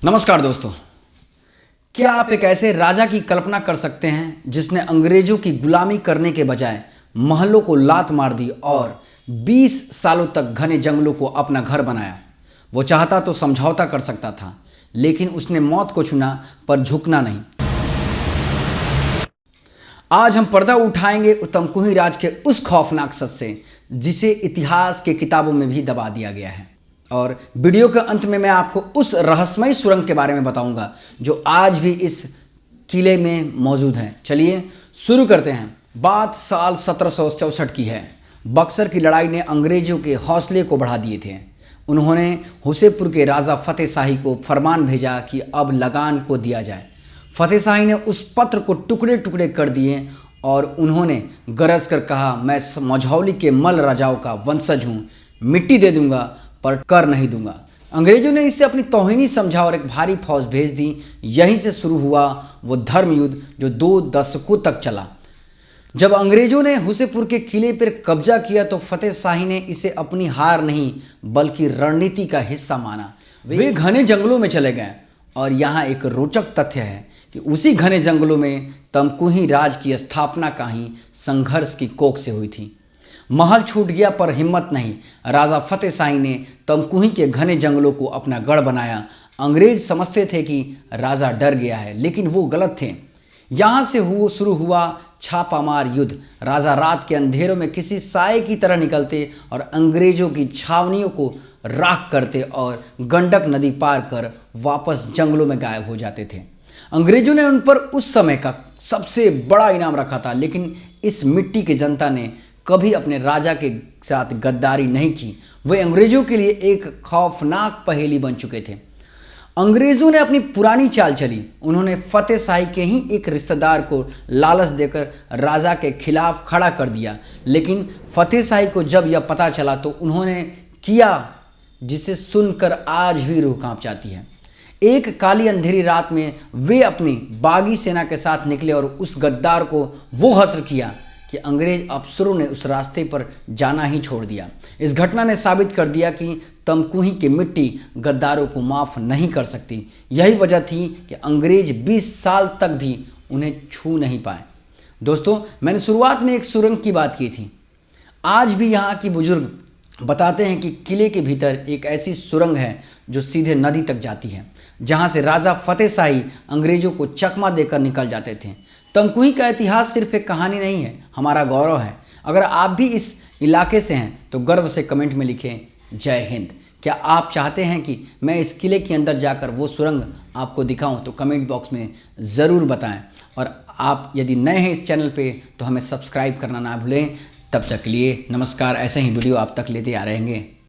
नमस्कार दोस्तों। क्या आप एक ऐसे राजा की कल्पना कर सकते हैं जिसने अंग्रेजों की गुलामी करने के बजाय महलों को लात मार दी और 20 सालों तक घने जंगलों को अपना घर बनाया। वो चाहता तो समझौता कर सकता था, लेकिन उसने मौत को चुना पर झुकना नहीं। आज हम पर्दा उठाएंगे तमकुही राज के उस खौफनाक सच से जिसे इतिहास के किताबों में भी दबा दिया गया है। और वीडियो के अंत में मैं आपको उस रहस्यमयी सुरंग के बारे में बताऊंगा जो आज भी इस किले में मौजूद है। चलिए शुरू करते हैं। बात साल 1764 की है। बक्सर की लड़ाई ने अंग्रेजों के हौसले को बढ़ा दिए थे। उन्होंने हुसेपुर के राजा फतेह शाही को फरमान भेजा कि अब लगान को दिया जाए। फतेह शाही ने उस पत्र को टुकड़े टुकड़े कर दिए और उन्होंने गरज कर कहा, मैं मझौली के मल राजाओं का वंशज हूँ, मिट्टी दे दूंगा पर कर नहीं दूंगा। अंग्रेजों ने इसे अपनी तौहीनी समझा और एक भारी फौज भेज दी। यहीं से शुरू हुआ वो धर्म युद्ध जो 2 दशकों तक चला। जब अंग्रेजों ने हुसेपुर के किले पर कब्जा किया तो फतेह शाही ने इसे अपनी हार नहीं बल्कि रणनीति का हिस्सा माना। वे घने जंगलों में चले गए और यहाँ एक रोचक तथ्य है कि उसी घने जंगलों में तमकुही राज की स्थापना का ही संघर्ष की कोख से हुई थी। महल छूट गया पर हिम्मत नहीं। राजा फतेह शाही ने तमकुही के घने जंगलों को अपना गढ़ बनाया। अंग्रेज समझते थे कि राजा डर गया है, लेकिन वो गलत थे। यहाँ से शुरू हुआ छापामार युद्ध। राजा रात के अंधेरों में किसी साए की तरह निकलते और अंग्रेजों की छावनियों को राख करते और गंडक नदी पार कर वापस जंगलों में गायब हो जाते थे। अंग्रेजों ने उन पर उस समय का सबसे बड़ा इनाम रखा था, लेकिन इस मिट्टी की जनता ने कभी अपने राजा के साथ गद्दारी नहीं की। वे अंग्रेजों के लिए एक खौफनाक पहेली बन चुके थे। अंग्रेजों ने अपनी पुरानी चाल चली। उन्होंने फतेह शाही के ही एक रिश्तेदार को लालच देकर राजा के खिलाफ खड़ा कर दिया, लेकिन फतेह शाही को जब यह पता चला तो उन्होंने किया जिसे सुनकर आज भी रूह कांप जाती है। एक काली अंधेरी रात में वे अपनी बागी सेना के साथ निकले और उस गद्दार को वो हश्र किया कि अंग्रेज अफसरों ने उस रास्ते पर जाना ही छोड़ दिया। इस घटना ने साबित कर दिया कि तमकुही की मिट्टी गद्दारों को माफ़ नहीं कर सकती। यही वजह थी कि अंग्रेज 20 साल तक भी उन्हें छू नहीं पाए। दोस्तों, मैंने शुरुआत में एक सुरंग की बात की थी। आज भी यहाँ की बुजुर्ग बताते हैं कि किले के भीतर एक ऐसी सुरंग है जो सीधे नदी तक जाती है, जहाँ से राजा फतेह शाही अंग्रेजों को चकमा देकर निकल जाते थे। तमकुही का इतिहास सिर्फ एक कहानी नहीं है, हमारा गौरव है। अगर आप भी इस इलाके से हैं तो गर्व से कमेंट में लिखें जय हिंद। क्या आप चाहते हैं कि मैं इस किले के अंदर जाकर वो सुरंग आपको दिखाऊं तो कमेंट बॉक्स में ज़रूर बताएं। और आप यदि नए हैं इस चैनल पे तो हमें सब्सक्राइब करना ना भूलें। तब तक के लिए नमस्कार। ऐसे ही वीडियो आप तक लेते आ रहेंगे।